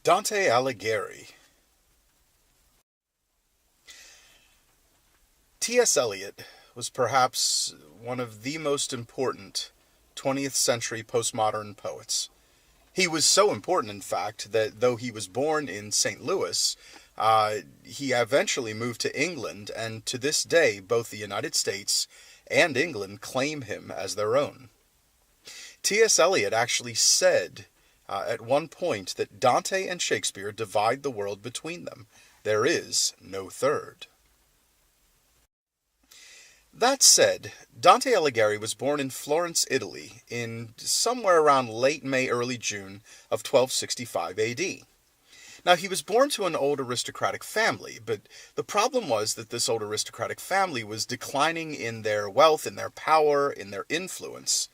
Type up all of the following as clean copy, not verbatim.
Dante Alighieri. T.S. Eliot was perhaps one of the most important 20th century postmodern poets. He was so important, in fact, that though he was born in St. Louis, he eventually moved to England, and to this day, both the United States and England claim him as their own. T.S. Eliot actually said at one point that Dante and Shakespeare divide the world between them. There is no third. That said, Dante Alighieri was born in Florence, Italy, in somewhere around late May, early June of 1265 AD. Now, he was born to an old aristocratic family, but the problem was that this old aristocratic family was declining in their wealth, in their power, in their influence.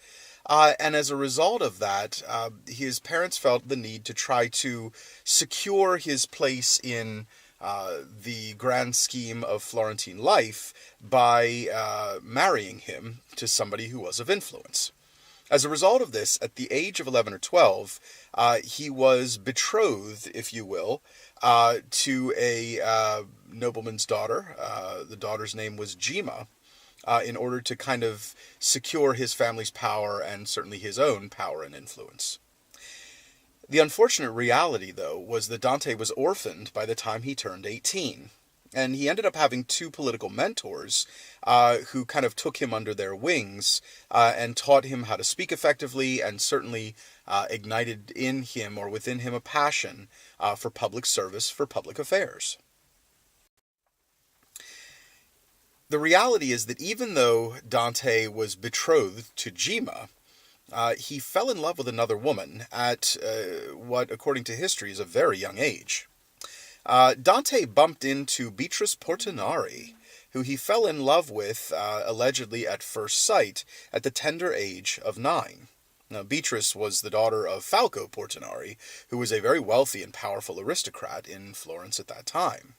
And as a result of that, his parents felt the need to try to secure his place in the grand scheme of Florentine life by marrying him to somebody who was of influence. As a result of this, at the age of 11 or 12, he was betrothed, if you will, to a nobleman's daughter. The daughter's name was Gemma, in order to kind of secure his family's power and certainly his own power and influence. The unfortunate reality, though, was that Dante was orphaned by the time he turned 18. And he ended up having two political mentors who kind of took him under their wings and taught him how to speak effectively and certainly ignited in him or within him a passion for public service, for public affairs. The reality is that even though Dante was betrothed to Gemma, he fell in love with another woman at what, according to history, is a very young age. Dante bumped into Beatrice Portinari, who he fell in love with, allegedly at first sight, at the tender age of 9. Now, Beatrice was the daughter of Falco Portinari, who was a very wealthy and powerful aristocrat in Florence at that time.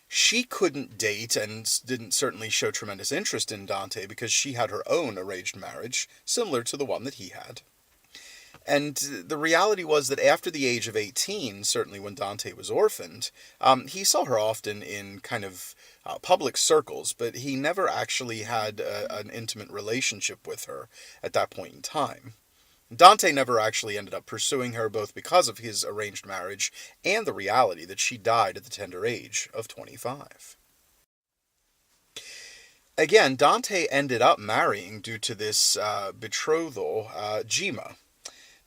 She couldn't date and didn't certainly show tremendous interest in Dante because she had her own arranged marriage, similar to the one that he had. And the reality was that after the age of 18, certainly when Dante was orphaned, he saw her often in kind of public circles, but he never actually had an intimate relationship with her at that point in time. Dante never actually ended up pursuing her, both because of his arranged marriage and the reality that she died at the tender age of 25. Again, Dante ended up marrying, due to this betrothal, Gemma.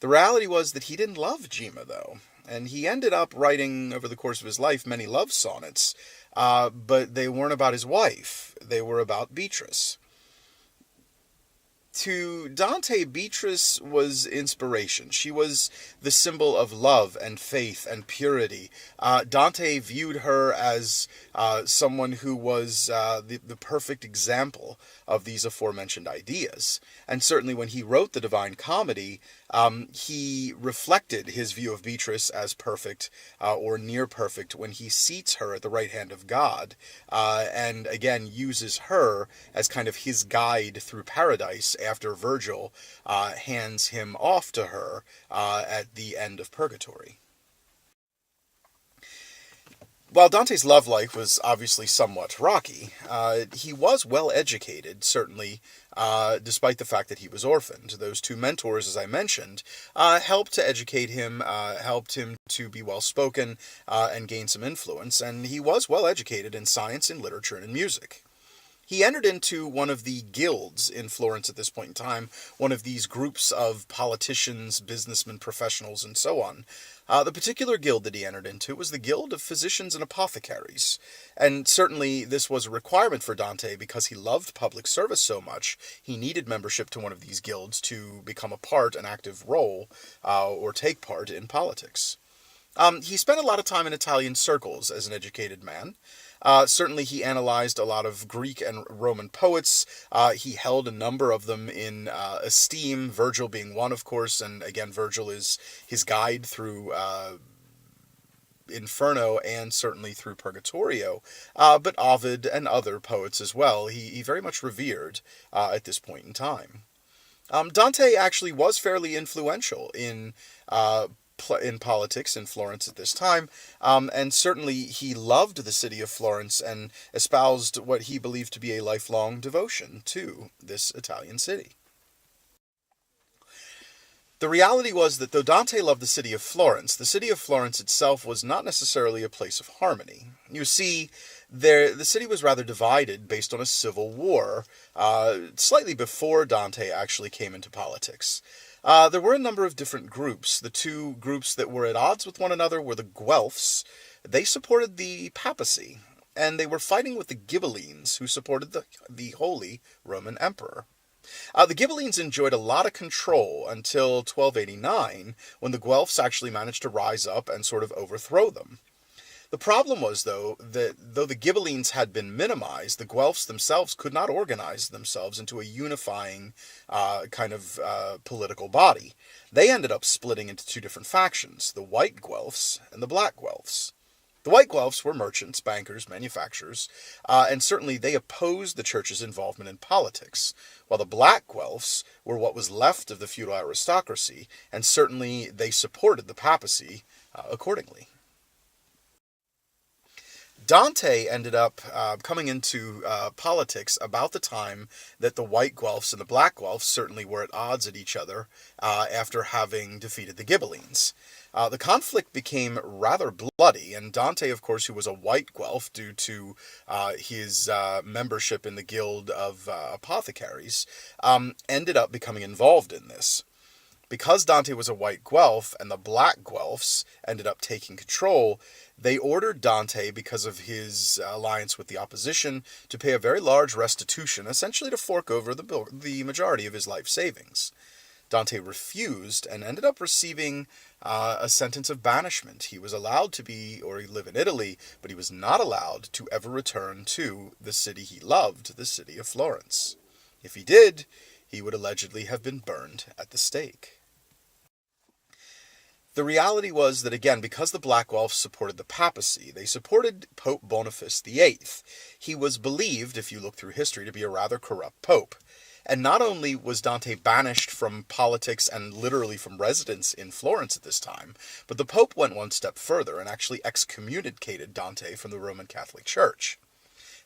The reality was that he didn't love Gemma, though, and he ended up writing, over the course of his life, many love sonnets, but they weren't about his wife. They were about Beatrice. To Dante, Beatrice was inspiration. She was the symbol of love and faith and purity. Dante viewed her as someone who was the perfect example of these aforementioned ideas. And certainly when he wrote the Divine Comedy, he reflected his view of Beatrice as perfect or near perfect when he seats her at the right hand of God, and again uses her as kind of his guide through paradise after Virgil hands him off to her at the end of Purgatory. While Dante's love life was obviously somewhat rocky, he was well educated, certainly, despite the fact that he was orphaned. Those two mentors, as I mentioned, helped to educate him, helped him to be well-spoken, and gain some influence, and he was well educated in science, in literature, and in music. He entered into one of the guilds in Florence at this point in time, one of these groups of politicians, businessmen, professionals, and so on. The particular guild that he entered into was the Guild of Physicians and Apothecaries, and certainly this was a requirement for Dante because he loved public service so much. He needed membership to one of these guilds to become an active role, or take part in politics. He spent a lot of time in Italian circles as an educated man. Certainly he analyzed a lot of Greek and Roman poets. He held a number of them in esteem, Virgil being one, of course, and again, Virgil is his guide through Inferno and certainly through Purgatorio, but Ovid and other poets as well, he very much revered at this point in time. Dante actually was fairly influential in in politics in Florence at this time, and certainly he loved the city of Florence and espoused what he believed to be a lifelong devotion to this Italian city. The reality was that though Dante loved the city of Florence itself was not necessarily a place of harmony. You see, the city was rather divided based on a civil war, slightly before Dante actually came into politics. There were a number of different groups. The two groups that were at odds with one another were the Guelphs. They supported the papacy, and they were fighting with the Ghibellines, who supported the Holy Roman Emperor. The Ghibellines enjoyed a lot of control until 1289, when the Guelphs actually managed to rise up and sort of overthrow them. The problem was, though, that though the Ghibellines had been minimized, the Guelphs themselves could not organize themselves into a unifying political body. They ended up splitting into two different factions, the White Guelphs and the Black Guelphs. The White Guelphs were merchants, bankers, manufacturers, and certainly they opposed the church's involvement in politics, while the Black Guelphs were what was left of the feudal aristocracy, and certainly they supported the papacy accordingly. Dante ended up coming into politics about the time that the White Guelphs and the Black Guelphs certainly were at odds at each other after having defeated the Ghibellines. The conflict became rather bloody, and Dante, of course, who was a White Guelph due to his membership in the Guild of Apothecaries, ended up becoming involved in this. Because Dante was a White Guelph and the Black Guelphs ended up taking control, they ordered Dante, because of his alliance with the opposition, to pay a very large restitution, essentially to fork over the majority of his life savings. Dante refused and ended up receiving a sentence of banishment. He was allowed to live in Italy, but he was not allowed to ever return to the city he loved, the city of Florence. If he did, he would allegedly have been burned at the stake. The reality was that, again, because the Black Guelphs supported the papacy, they supported Pope Boniface VIII. He was believed, if you look through history, to be a rather corrupt pope. And not only was Dante banished from politics and literally from residence in Florence at this time, but the Pope went one step further and actually excommunicated Dante from the Roman Catholic Church.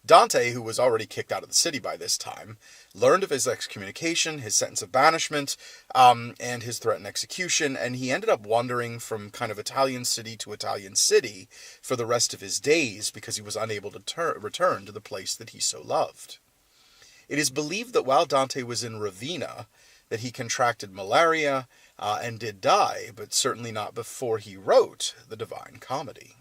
Dante, who was already kicked out of the city by this time, learned of his excommunication, his sentence of banishment, and his threatened execution, and he ended up wandering from kind of Italian city to Italian city for the rest of his days because he was unable to return to the place that he so loved. It is believed that while Dante was in Ravenna, that he contracted malaria and did die, but certainly not before he wrote the Divine Comedy.